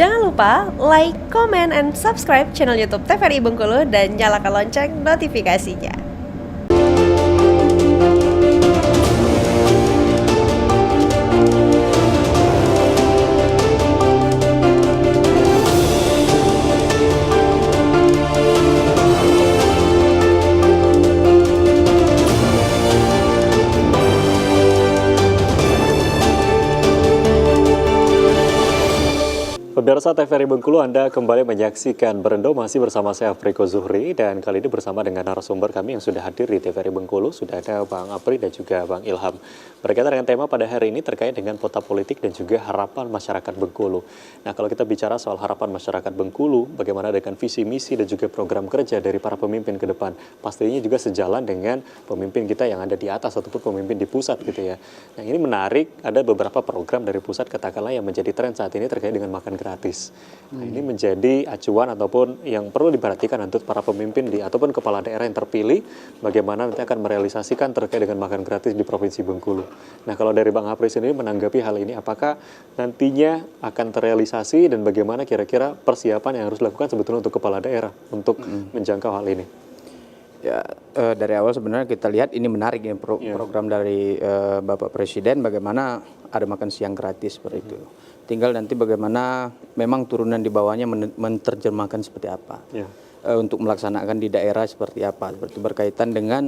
Jangan lupa like, comment, and subscribe channel YouTube TVRI Bengkulu dan nyalakan lonceng notifikasinya. Pemirsa TVRI Bengkulu, Anda kembali menyaksikan Berendo masih bersama saya Afriko Zuhri, dan kali ini bersama dengan narasumber kami yang sudah hadir di TVRI Bengkulu. Sudah ada Bang Apri dan juga Bang Ilham. Berkaitan dengan tema pada hari ini terkait dengan peta politik dan juga harapan masyarakat Bengkulu. Nah, kalau kita bicara soal harapan masyarakat Bengkulu, bagaimana dengan visi misi dan juga program kerja dari para pemimpin ke depan, pastinya juga sejalan dengan pemimpin kita yang ada di atas ataupun pemimpin di pusat gitu ya. Nah, ini menarik, ada beberapa program dari pusat katakanlah yang menjadi tren saat ini terkait dengan makan gratis. Nah, ini menjadi acuan ataupun yang perlu diperhatikan untuk para pemimpin ataupun kepala daerah yang terpilih, bagaimana nanti akan merealisasikan terkait dengan makan gratis di Provinsi Bengkulu. Nah, kalau dari Bang Apri sendiri menanggapi hal ini, apakah nantinya akan terrealisasi dan bagaimana kira-kira persiapan yang harus dilakukan sebetulnya untuk kepala daerah untuk menjangkau hal ini? Ya, dari awal sebenarnya kita lihat ini menarik ya program dari Bapak Presiden, bagaimana ada makan siang gratis seperti itu. Tinggal nanti bagaimana memang turunan di bawahnya menerjemahkan seperti apa. Untuk melaksanakan di daerah seperti apa. Seperti berkaitan dengan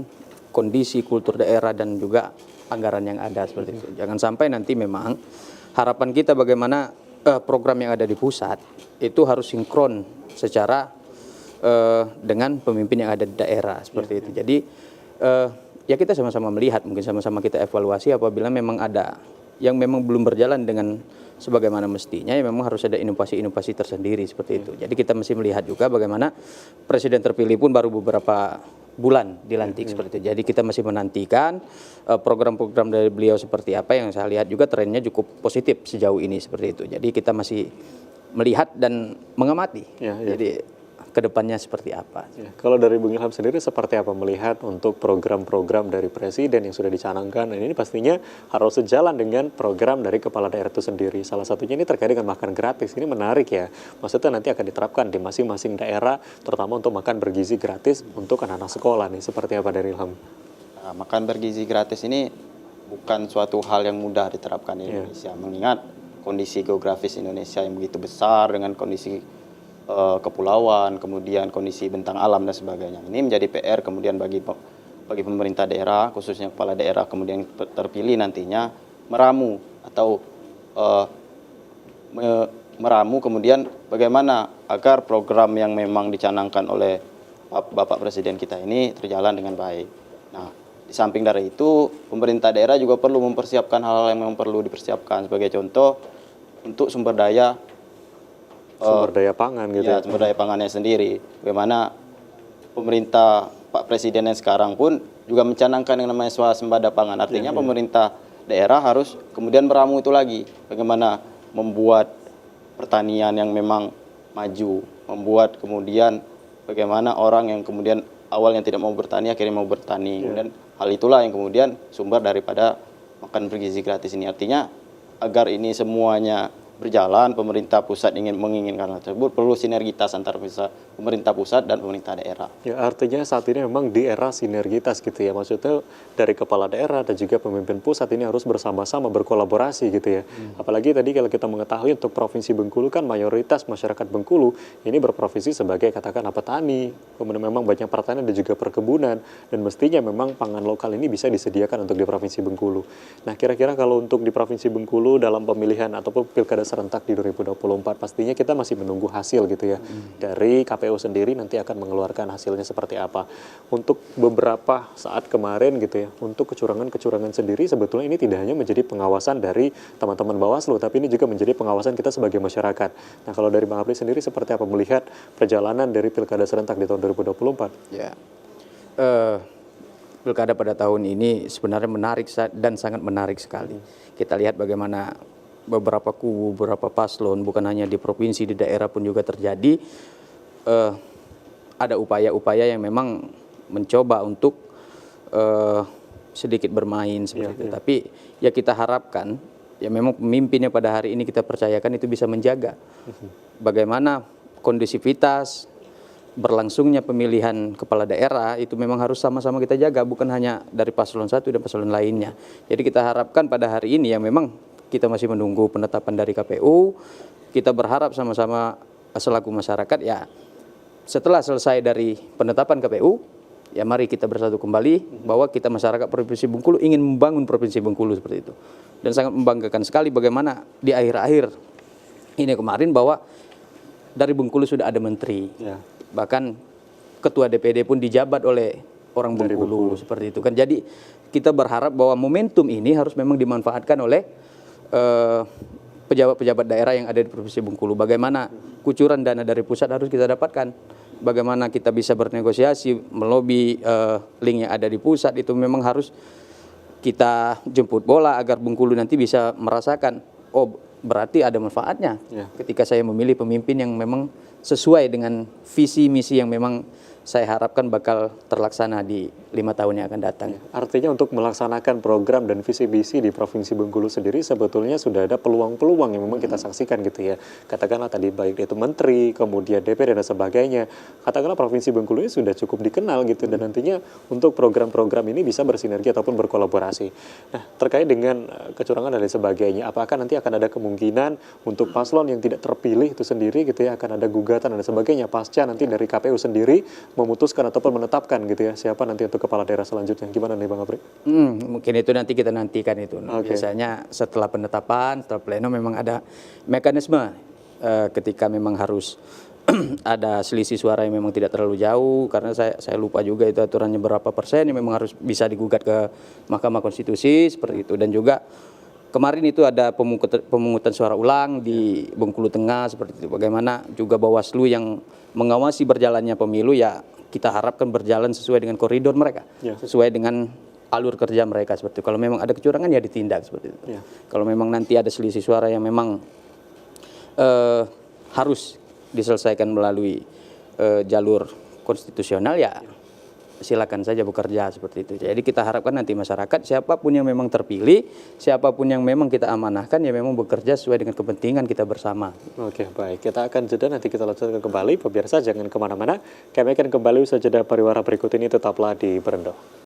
kondisi kultur daerah dan juga anggaran yang ada seperti itu. Jangan sampai nanti memang harapan kita bagaimana program yang ada di pusat itu harus sinkron secara dengan pemimpin yang ada di daerah seperti itu. Jadi ya kita sama-sama melihat, mungkin sama-sama kita evaluasi apabila memang ada yang memang belum berjalan dengan sebagaimana mestinya, ya memang harus ada inovasi-inovasi tersendiri seperti itu. Jadi kita mesti melihat juga bagaimana presiden terpilih pun baru beberapa bulan dilantik seperti itu. Jadi kita masih menantikan program-program dari beliau seperti apa, yang saya lihat juga trennya cukup positif sejauh ini seperti itu. Jadi kita masih melihat dan mengamati. Jadi kedepannya seperti apa. Kalau dari Bung Ilham sendiri seperti apa melihat untuk program-program dari Presiden yang sudah dicanangkan? Ini pastinya harus sejalan dengan program dari kepala daerah itu sendiri. Salah satunya ini terkait dengan makan gratis. Ini menarik ya. Maksudnya nanti akan diterapkan di masing-masing daerah, terutama untuk makan bergizi gratis untuk anak-anak sekolah nih. Seperti apa dari Ilham? Nah, makan bergizi gratis ini bukan suatu hal yang mudah diterapkan di Indonesia. Mengingat kondisi geografis Indonesia yang begitu besar dengan kondisi kepulauan, kemudian kondisi bentang alam dan sebagainya. Ini menjadi PR kemudian bagi pemerintah daerah, khususnya kepala daerah kemudian terpilih nantinya meramu atau meramu kemudian bagaimana agar program yang memang dicanangkan oleh Bapak Presiden kita ini terjalan dengan baik. Nah, di samping dari itu, pemerintah daerah juga perlu mempersiapkan hal-hal yang memang perlu dipersiapkan. Sebagai contoh, untuk sumber daya pangan gitu ya. Sumber daya pangannya sendiri. Bagaimana pemerintah Pak Presiden yang sekarang pun juga mencanangkan yang namanya swasembada pangan. Artinya pemerintah daerah harus kemudian meramu itu lagi. Bagaimana membuat pertanian yang memang maju, membuat kemudian bagaimana orang yang kemudian awalnya tidak mau bertani akhirnya mau bertani. Kemudian hal itulah yang kemudian sumber daripada makan bergizi gratis ini. Artinya agar ini semuanya berjalan, pemerintah pusat menginginkan hal tersebut, perlu sinergitas antara pemerintah pusat dan pemerintah daerah. Ya, artinya saat ini memang di era sinergitas gitu ya, maksudnya dari kepala daerah dan juga pemimpin pusat ini harus bersama-sama berkolaborasi gitu ya. Apalagi tadi kalau kita mengetahui untuk Provinsi Bengkulu kan mayoritas masyarakat Bengkulu ini berprofesi sebagai katakanlah petani, kemudian memang banyak pertanian dan juga perkebunan, dan mestinya memang pangan lokal ini bisa disediakan untuk di Provinsi Bengkulu. Nah, kira-kira kalau untuk di Provinsi Bengkulu dalam pemilihan ataupun pilkada serentak di 2024 pastinya kita masih menunggu hasil gitu ya. Dari KPU sendiri nanti akan mengeluarkan hasilnya seperti apa. Untuk beberapa saat kemarin gitu ya, untuk kecurangan-kecurangan sendiri sebetulnya ini tidak hanya menjadi pengawasan dari teman-teman Bawaslu, tapi ini juga menjadi pengawasan kita sebagai masyarakat. Nah, kalau dari Bang Apri sendiri seperti apa melihat perjalanan dari pilkada serentak di tahun 2024? Ya, pilkada pada tahun ini sebenarnya menarik dan sangat menarik sekali. Kita lihat bagaimana beberapa kubu, beberapa paslon, bukan hanya di provinsi, di daerah pun juga terjadi. Ada upaya-upaya yang memang mencoba untuk sedikit bermain seperti itu. Tapi ya kita harapkan ya memang pemimpinnya pada hari ini kita percayakan itu bisa menjaga bagaimana kondusivitas berlangsungnya pemilihan kepala daerah itu memang harus sama-sama kita jaga, bukan hanya dari paslon satu dan paslon lainnya. Jadi kita harapkan pada hari ini yang memang kita masih menunggu penetapan dari KPU, kita berharap sama-sama selaku masyarakat ya setelah selesai dari penetapan KPU, ya mari kita bersatu kembali bahwa kita masyarakat Provinsi Bengkulu ingin membangun Provinsi Bengkulu seperti itu. Dan sangat membanggakan sekali bagaimana di akhir-akhir ini kemarin bahwa dari Bengkulu sudah ada menteri. Ya. Bahkan ketua DPD pun dijabat oleh orang Bengkulu seperti itu kan. Jadi kita berharap bahwa momentum ini harus memang dimanfaatkan oleh pejabat-pejabat daerah yang ada di Provinsi Bengkulu. Bagaimana kucuran dana dari pusat harus kita dapatkan. Bagaimana kita bisa bernegosiasi, melobi link yang ada di pusat itu memang harus kita jemput bola agar Bengkulu nanti bisa merasakan, oh berarti ada manfaatnya ketika saya memilih pemimpin yang memang sesuai dengan visi misi yang memang saya harapkan bakal terlaksana di 5 tahun yang akan datang. Artinya untuk melaksanakan program dan visi misi di Provinsi Bengkulu sendiri sebetulnya sudah ada peluang-peluang yang memang kita saksikan gitu ya. Katakanlah tadi baik itu menteri, kemudian DPD dan sebagainya. Katakanlah Provinsi Bengkulu ini sudah cukup dikenal gitu dan nantinya untuk program-program ini bisa bersinergi ataupun berkolaborasi. Nah, terkait dengan kecurangan dan lain sebagainya, apakah nanti akan ada kemungkinan untuk paslon yang tidak terpilih itu sendiri gitu ya akan ada gugatan dan sebagainya pasca nanti dari KPU sendiri memutuskan ataupun menetapkan gitu ya siapa nanti untuk kepala daerah selanjutnya, gimana nih Bang Apri? Mungkin itu nanti kita nantikan itu. Biasanya setelah penetapan, setelah pleno memang ada mekanisme ketika memang harus ada selisih suara yang memang tidak terlalu jauh, karena saya lupa juga itu aturannya berapa persen yang memang harus bisa digugat ke Mahkamah Konstitusi seperti itu. Dan juga kemarin itu ada pemungutan suara ulang di Bengkulu Tengah seperti itu. Bagaimana juga Bawaslu yang mengawasi berjalannya pemilu ya kita harapkan berjalan sesuai dengan koridor mereka, sesuai dengan alur kerja mereka seperti itu. Kalau memang ada kecurangan ya ditindak seperti itu. Kalau memang nanti ada selisih suara yang memang harus diselesaikan melalui jalur konstitusional ya silakan saja bekerja seperti itu. Jadi kita harapkan nanti masyarakat siapapun yang memang terpilih, siapapun yang memang kita amanahkan ya memang bekerja sesuai dengan kepentingan kita bersama. Oke, baik. Kita akan jeda, nanti kita lanjutkan kembali. Pemirsa jangan kemana-mana. Kami akan kembali usaha jeda pariwara berikut ini, tetaplah di Berendo.